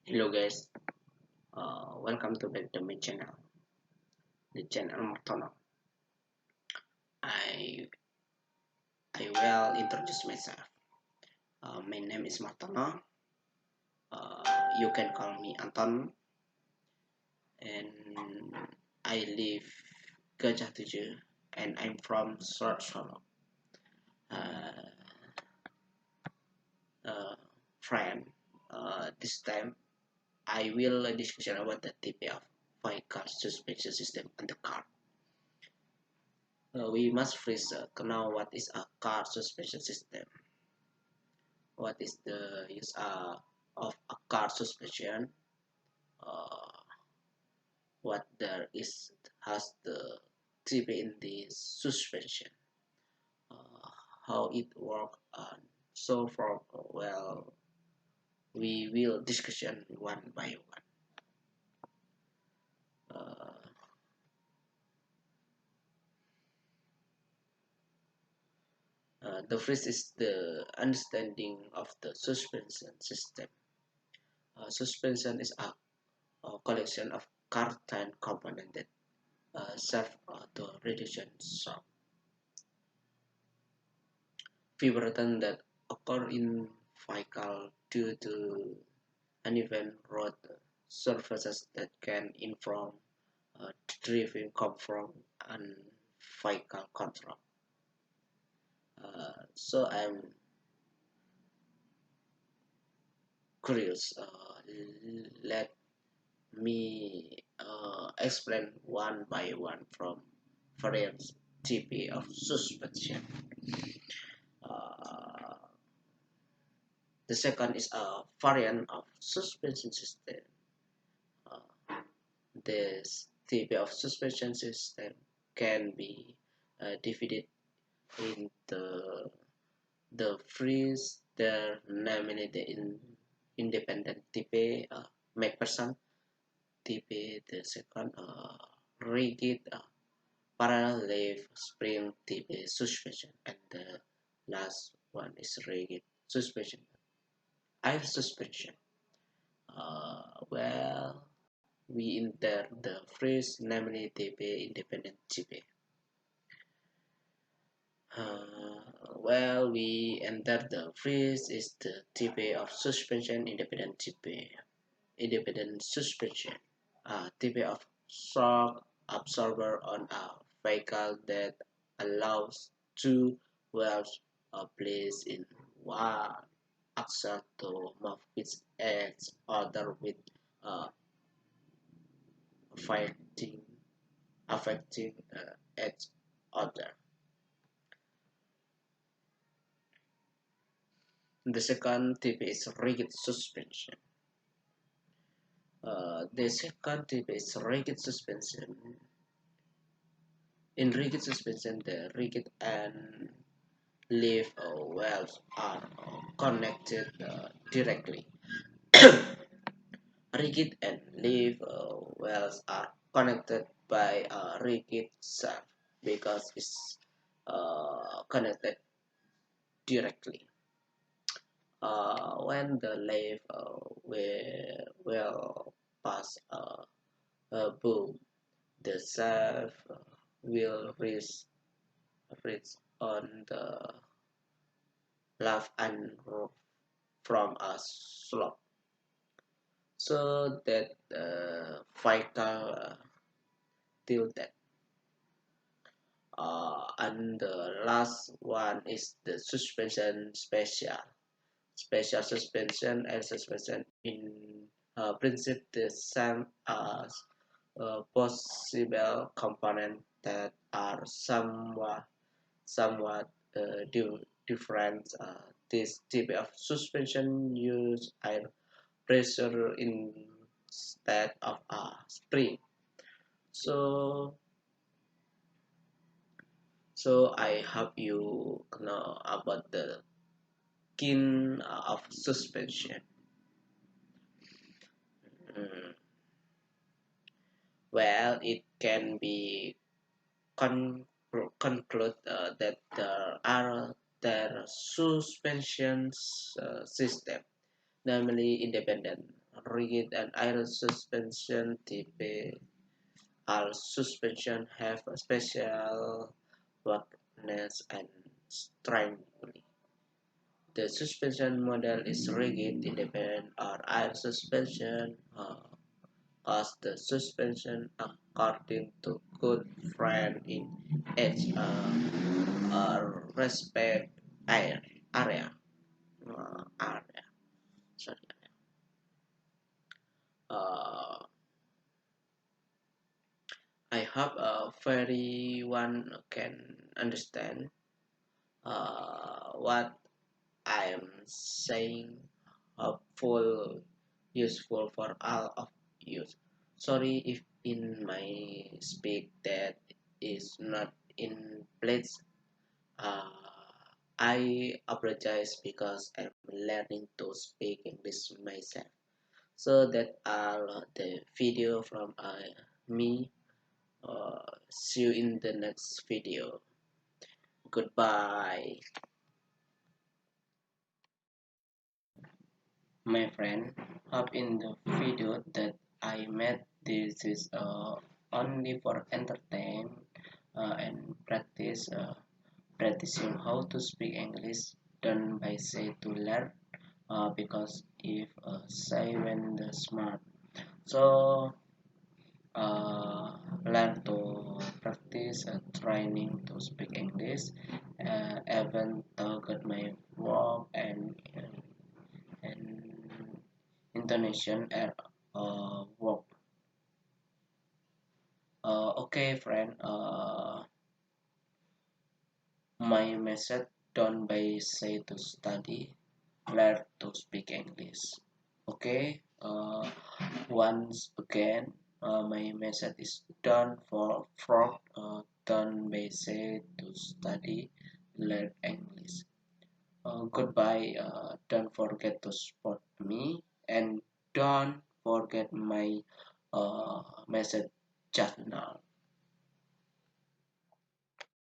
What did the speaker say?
Hello guys, welcome to back to my channel, the channel Martono. I I will introduce myself. My name is Martono. You can call me Anton, and I live Gajah Tujuh, and I'm from Solo. Uh, uh, Friend, this time I will discussion about the type of vehicle suspension system on the car. We must first know what is a car suspension system. What is the use of a car suspension? Uh, what there is has the tip in the suspension? Uh, how it work? And so forth. Well, we will discussion one by one. Uh, the first is the understanding of the suspension system. Suspension is a collection of car-type components that serve to reduce shock vibrations that occur in vehicle due to uneven road surfaces that can inform driving come from and vehicle control. So I'm curious. Let me explain one by one from various type of suspension. Uh, the second is a variant of suspension system. This type of suspension system can be divided into the freeze, the namely independent type, McPherson type, the second rigid parallel leaf spring type suspension, and the last one is rigid suspension, air suspension. Well, we enter the phrase namely type independent type. Well, we enter the phrase is the type of suspension independent type. Independent suspension, type of shock absorber on a vehicle that allows two wheels placed in one axle to move its edge other with uh, affecting each other. The second type is rigid suspension. The second type is rigid suspension. In rigid suspension, the rigid and leaf wells are connected directly. Rigid and leaf wells are connected by a rigid shaft because it's connected directly. When the leaf will pass a boom, the shaft will reach on the left and from a slope so that vital tilted. And the last one is the suspension special. Special suspension and suspension in principle the same as possible components that are somewhat different. This type of suspension use air pressure instead of a spring. So I hope you know about the kind of suspension. Mm, well, it can be conclude that there suspension system, namely independent, rigid and iron suspension type. All suspension have a special roughness and strength. The suspension model is rigid, independent, or air suspension, as the suspension according to good friend in each respect area. area. Area. Sorry. Uh, I hope everyone can understand what I am saying. Helpful, useful for all of you. Sorry if in my speak that is not in place. Uh, I apologize because I'm learning to speak English myself. So that are the video from me. See you in the next video. Goodbye, my friend. Hope in the video that I made this is only for entertain and practicing how to speak English done by say to learn because if say when the smart so learn to practice training to speak English even target my work and intonation at work. Okay, friend. My message done by say to study, learn to speak English. Okay. Once again, my message is done for fraud. Done by say to study, learn English. Goodbye. Don't forget to support me and don't forget my message channel.